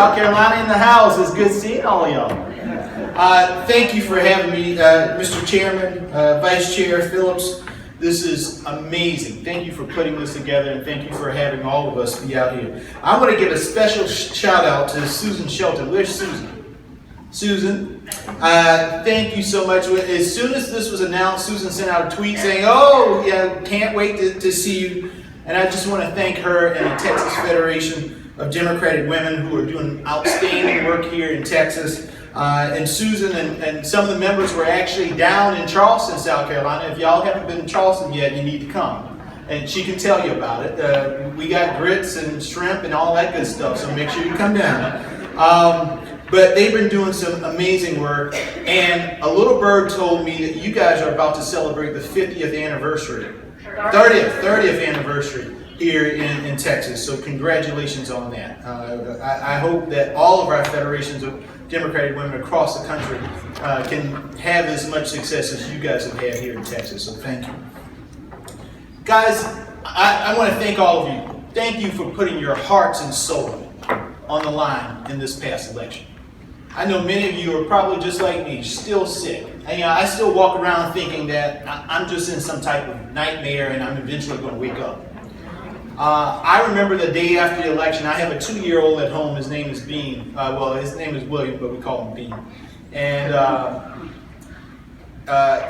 South Carolina in the house. It's good seeing all of y'all. Thank you for having me, Mr. Chairman, Vice Chair Phillips. This is amazing. Thank you for putting this together, and thank you for having all of us be out here. I want to give a special shout out to Susan Shelton. Where's Susan? Susan, thank you so much. As soon as this was announced, Susan sent out a tweet saying, "Oh, yeah, can't wait to see you." And I just want to thank her and the Texas Federation of Democratic Women who are doing outstanding work here in Texas. And Susan and some of the members were actually down in Charleston, South Carolina. If y'all haven't been to Charleston yet, you need to come. And she can tell you about it. We got grits and shrimp and all that good stuff, so make sure you come down. But they've been doing some amazing work. And a little bird told me that you guys are about to celebrate the 50th anniversary. 30th anniversary here in Texas. So congratulations on that. I hope that all of our federations of Democratic women across the country can have as much success as you guys have had here in Texas, so thank you. Guys, I want to thank all of you. Thank you for putting your hearts and soul on the line in this past election. I know many of you are probably just like me, still sick. And, I still walk around thinking that I'm just in some type of nightmare and I'm eventually going to wake up. I remember the day after the election. I have a 2-year-old at home. His name is Bean. Well, his name is William, but we call him Bean. And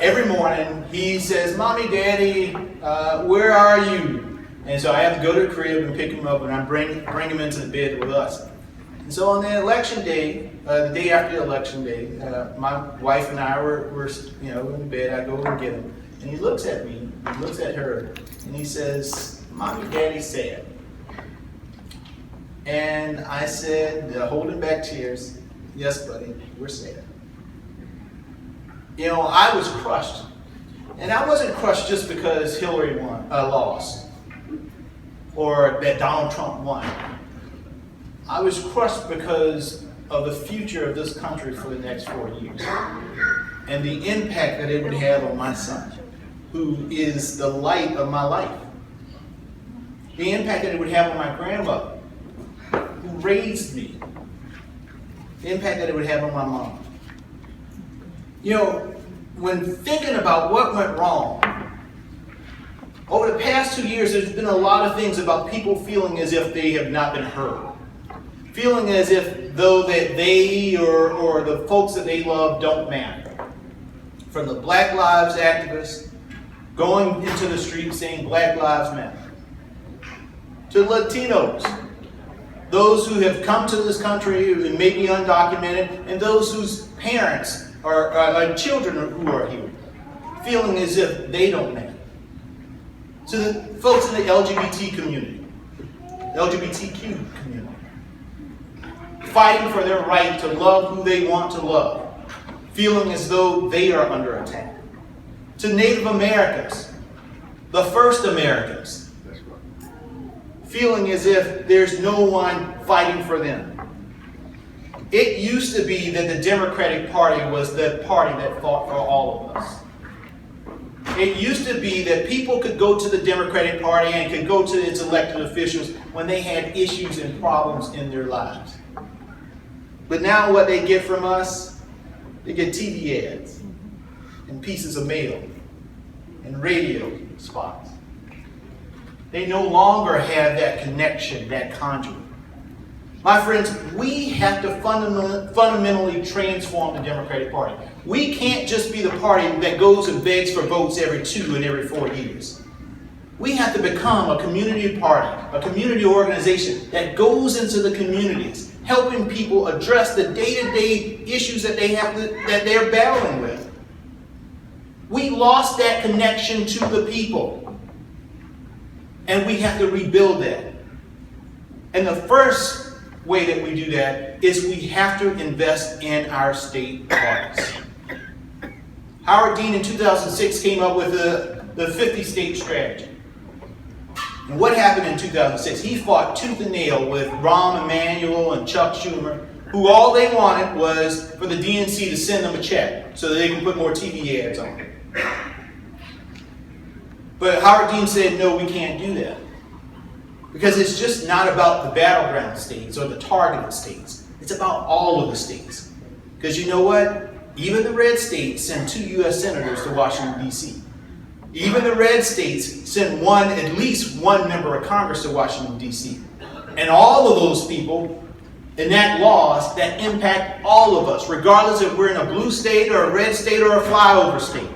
every morning he says, "Mommy, Daddy, where are you?" And so I have to go to the crib and pick him up, and I bring him into the bed with us. And so on the election day, the day after the election day, my wife and I were in the bed. I go and get him, and he looks at me, he looks at her, and he says, "Mommy, Daddy sad." And I said, holding back tears, "Yes, buddy, we're sad." I was crushed. And I wasn't crushed just because Hillary lost or that Donald Trump won. I was crushed because of the future of this country for the next 4 years and the impact that it would have on my son, who is the light of my life. The impact that it would have on my grandmother, who raised me. The impact that it would have on my mom. When thinking about what went wrong, over the past 2 years, there's been a lot of things about people feeling as if they have not been heard. Feeling as if though that they or the folks that they love don't matter. From the Black Lives activists going into the streets saying Black Lives Matter. To Latinos, those who have come to this country and may be undocumented, and those whose parents are children who are here, feeling as if they don't matter. To the folks in the LGBT community, LGBTQ community, fighting for their right to love who they want to love, feeling as though they are under attack. To Native Americans, the first Americans, feeling as if there's no one fighting for them. It used to be that the Democratic Party was the party that fought for all of us. It used to be that people could go to the Democratic Party and could go to its elected officials when they had issues and problems in their lives. But now what they get from us, they get TV ads and pieces of mail and radio spots. They no longer have that connection, that conduit. My friends, we have to fundamentally transform the Democratic Party. We can't just be the party that goes and begs for votes every 2 and every 4 years. We have to become a community party, a community organization that goes into the communities, helping people address the day-to-day issues that they're battling with. We lost that connection to the people, and we have to rebuild that. And the first way that we do that is we have to invest in our state parties. Howard Dean in 2006 came up with the 50-state strategy. And what happened in 2006? He fought tooth and nail with Rahm Emanuel and Chuck Schumer, who all they wanted was for the DNC to send them a check so that they can put more TV ads on it. But Howard Dean said, no, we can't do that. Because it's just not about the battleground states or the targeted states. It's about all of the states. Because you know what? Even the red states send 2 U.S. senators to Washington, D.C. Even the red states send at least one member of Congress to Washington, D.C. And all of those people enact laws that impact all of us, regardless if we're in a blue state or a red state or a flyover state.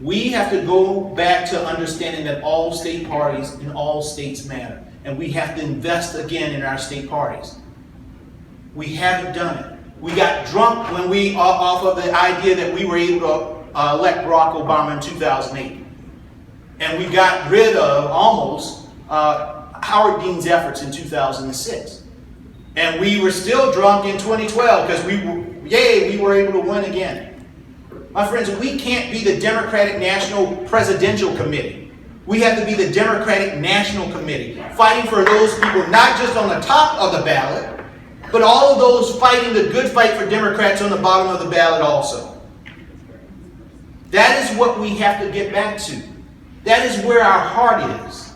We have to go back to understanding that all state parties in all states matter. And we have to invest again in our state parties. We haven't done it. We got drunk when we off of the idea that we were able to elect Barack Obama in 2008. And we got rid of almost Howard Dean's efforts in 2006. And we were still drunk in 2012 because we were able to win again. My friends, we can't be the Democratic National Presidential Committee. We have to be the Democratic National Committee, fighting for those people not just on the top of the ballot, but all of those fighting the good fight for Democrats on the bottom of the ballot also. That is what we have to get back to. That is where our heart is.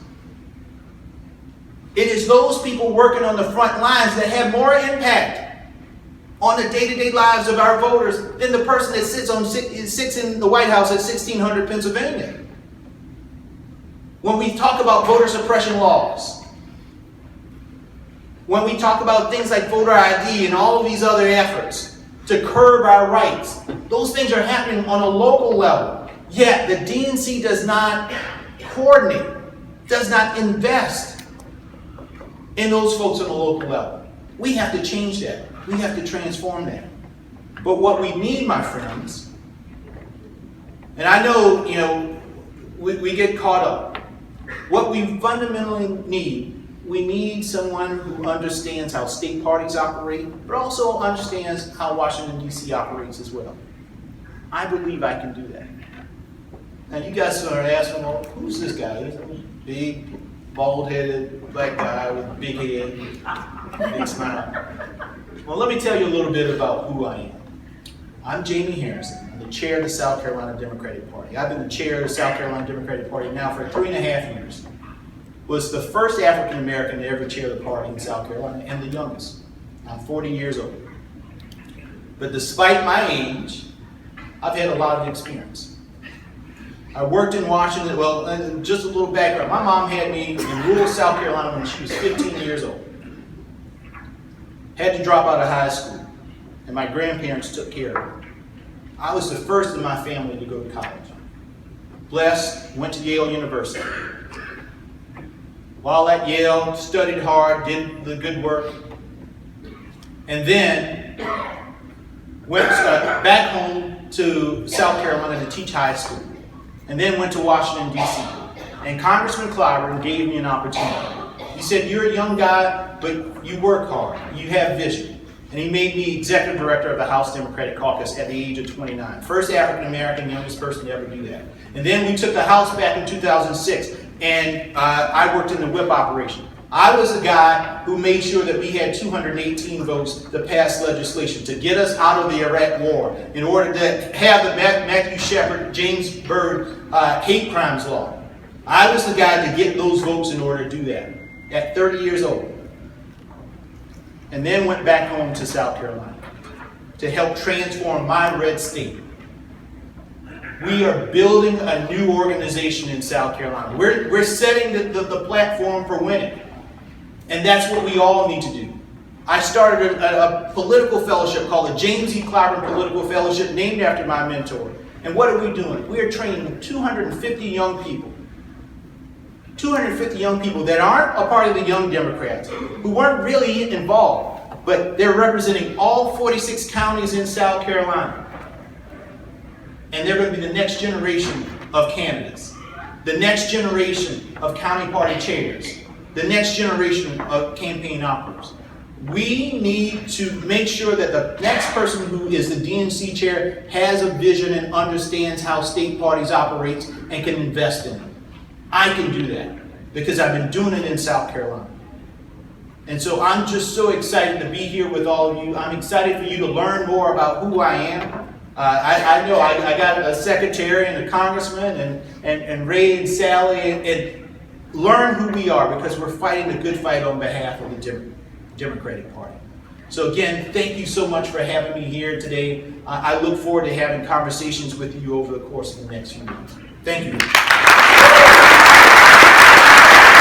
It is those people working on the front lines that have more impact on the day-to-day lives of our voters than the person that sits in the White House at 1600 Pennsylvania. When we talk about voter suppression laws, when we talk about things like voter ID and all of these other efforts to curb our rights, those things are happening on a local level. Yet the DNC does not coordinate, does not invest in those folks on a local level. We have to change that. We have to transform that. But what we need, my friends, and I know, we get caught up. What we fundamentally need, we need someone who understands how state parties operate, but also understands how Washington, D.C. operates as well. I believe I can do that. Now you guys are asking, well, who's this guy? He's a big, bald-headed black guy with a big head, big smile. Well, let me tell you a little bit about who I am. I'm Jaime Harrison. I'm the chair of the South Carolina Democratic Party. I've been the chair of the South Carolina Democratic Party now for 3.5 years. Was the first African American to ever chair the party in South Carolina, and the youngest. I'm 40 years old. But despite my age, I've had a lot of experience. I worked in Washington, well, just a little background. My mom had me in rural South Carolina when she was 15 years old. Had to drop out of high school, and my grandparents took care of her. I was the first in my family to go to college. Blessed, went to Yale University. While at Yale, studied hard, did the good work, and then went back home to South Carolina to teach high school, and then went to Washington, D.C. And Congressman Clyburn gave me an opportunity. He said, you're a young guy, but you work hard, you have vision. And he made me executive director of the House Democratic Caucus at the age of 29. First African-American, youngest person to ever do that. And then we took the House back in 2006, and I worked in the whip operation. I was the guy who made sure that we had 218 votes to pass legislation to get us out of the Iraq War in order to have the Matthew Shepard, James Byrd hate crimes law. I was the guy to get those votes in order to do that at 30 years old. And then went back home to South Carolina to help transform my red state. We are building a new organization in South Carolina. We're setting the platform for winning. And that's what we all need to do. I started a political fellowship called the James E. Clyburn Political Fellowship, named after my mentor. And what are we doing? We are training 250 young people. 250 young people that aren't a part of the Young Democrats, who weren't really involved, but they're representing all 46 counties in South Carolina. And they're going to be the next generation of candidates, the next generation of county party chairs, the next generation of campaign operatives. We need to make sure that the next person who is the DNC chair has a vision and understands how state parties operate and can invest in it. I can do that because I've been doing it in South Carolina. And so I'm just so excited to be here with all of you. I'm excited for you to learn more about who I am. I know I got a secretary and a congressman and Ray and Sally and learn who we are because we're fighting the good fight on behalf of the Democratic Party. So again, thank you so much for having me here today. I look forward to having conversations with you over the course of the next few months. Thank you.